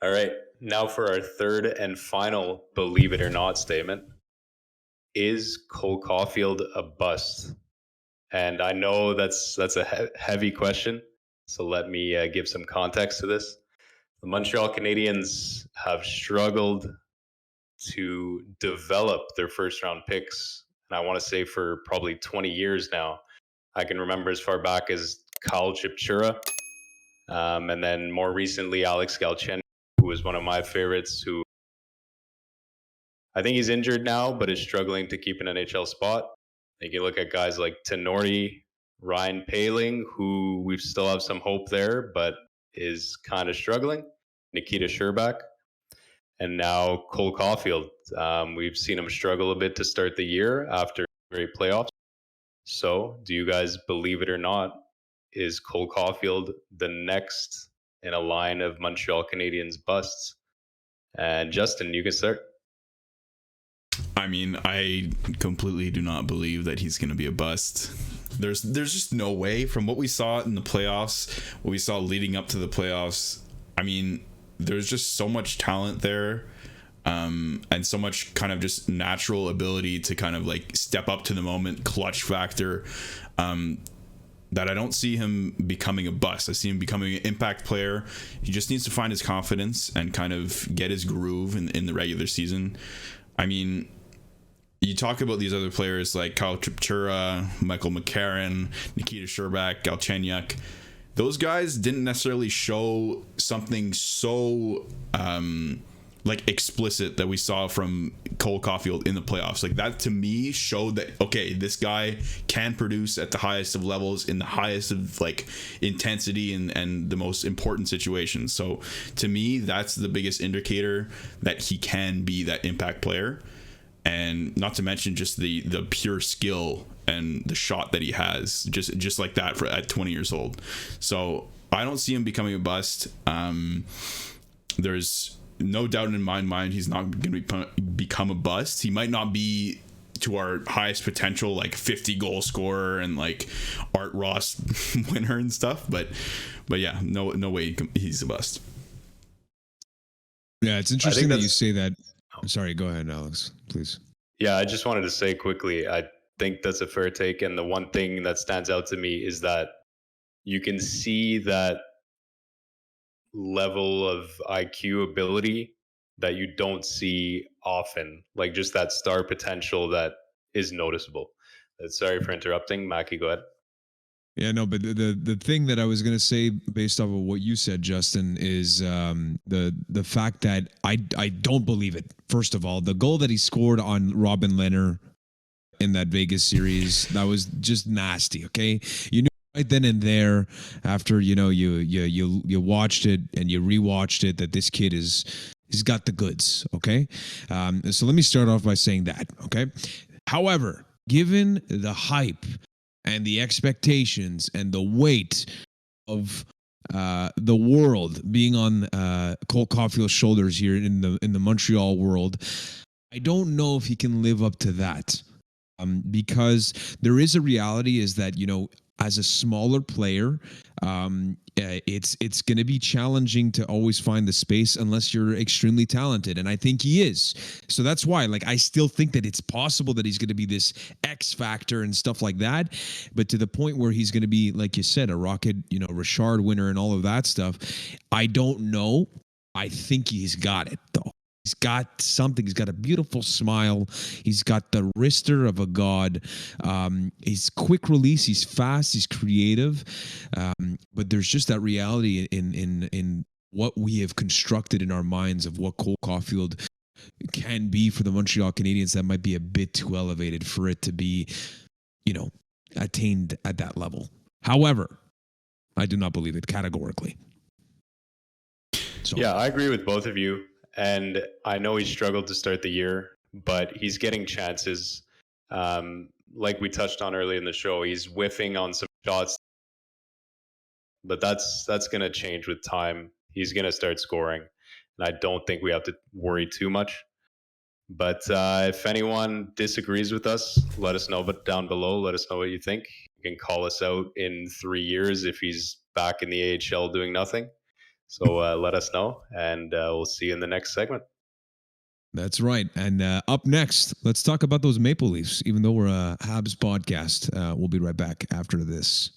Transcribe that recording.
All right. Now for our third and final believe it or not statement. Is Cole Caulfield a bust? And I know that's a heavy question. So let me give some context to this. The Montreal Canadiens have struggled to develop their first round picks. And I want to say for probably 20 years now. I can remember as far back as Kyle Chipchura, and then more recently Alex Galchenyuk, who was one of my favorites, who I think he's injured now, but is struggling to keep an NHL spot. I think you look at guys like Tenori, Ryan Paling, who we still have some hope there, but is kind of struggling. Nikita Sherbak, and now Cole Caulfield. We've seen him struggle a bit to start the year after great playoffs. So, do you guys believe it or not? Is Cole Caulfield the next in a line of Montreal Canadiens busts? And Justin, you can start. I mean, I completely do not believe that he's going to be a bust. There's just no way from what we saw in the playoffs, what we saw leading up to the playoffs. I mean, there's just so much talent there, and so much kind of just natural ability to kind of like step up to the moment, clutch factor. That I don't see him becoming a bust. I see him becoming an impact player. He just needs to find his confidence and kind of get his groove in the regular season. I mean, you talk about these other players like Kyle Chipchura, Michael McCarron, Nikita Sherbak, Galchenyuk. Those guys didn't necessarily show something so like explicit that we saw from Cole Caufield in the playoffs. Like that to me showed that okay, this guy can produce at the highest of levels in the highest of like intensity and the most important situations. So to me, that's the biggest indicator that he can be that impact player. And not to mention just the pure skill and the shot that he has, just like that at 20 years old. So I don't see him becoming a bust. There's no doubt in my mind he's not going to become a bust. He might not be to our highest potential, like 50 goal scorer and like Art Ross winner and stuff. But yeah, no way he's a bust. Yeah, it's interesting that you say that. Sorry, go ahead, Alex, please. Yeah, I just wanted to say quickly, I think that's a fair take. And the one thing that stands out to me is that you can see that level of IQ ability that you don't see often, like just that star potential that is noticeable. Sorry for interrupting. Mackie, go ahead. Yeah, no, but the thing that I was gonna say based off of what you said, Justin, is the fact that I don't believe it. First of all, the goal that he scored on Robin Leonard in that Vegas series, that was just nasty. Okay, you knew right then and there after you watched it and you rewatched it that this kid he's got the goods. Okay, so let me start off by saying that. Okay, however, given the hype and the expectations and the weight of the world being on Cole Caufield's shoulders here in the Montreal world, I don't know if he can live up to that. Because there is a reality is that as a smaller player, it's going to be challenging to always find the space unless you're extremely talented, and I think he is. So that's why, like, I still think that it's possible that he's going to be this X factor and stuff like that, but to the point where he's going to be, like you said, a Rocket, Richard winner and all of that stuff. I don't know. I think he's got it though. He's got something. He's got a beautiful smile. He's got the wrister of a god. He's quick release. He's fast. He's creative. But there's just that reality in what we have constructed in our minds of what Cole Caulfield can be for the Montreal Canadiens that might be a bit too elevated for it to be, attained at that level. However, I do not believe it categorically. So. Yeah, I agree with both of you. And I know he struggled to start the year, but he's getting chances. Like we touched on early in the show, he's whiffing on some shots, but that's going to change with time. He's going to start scoring, and I don't think we have to worry too much. But if anyone disagrees with us, let us know down below. Let us know what you think. You can call us out in 3 years if he's back in the AHL doing nothing. So let us know, and we'll see you in the next segment. That's right. And up next, let's talk about those Maple Leafs. Even though we're a Habs podcast, we'll be right back after this.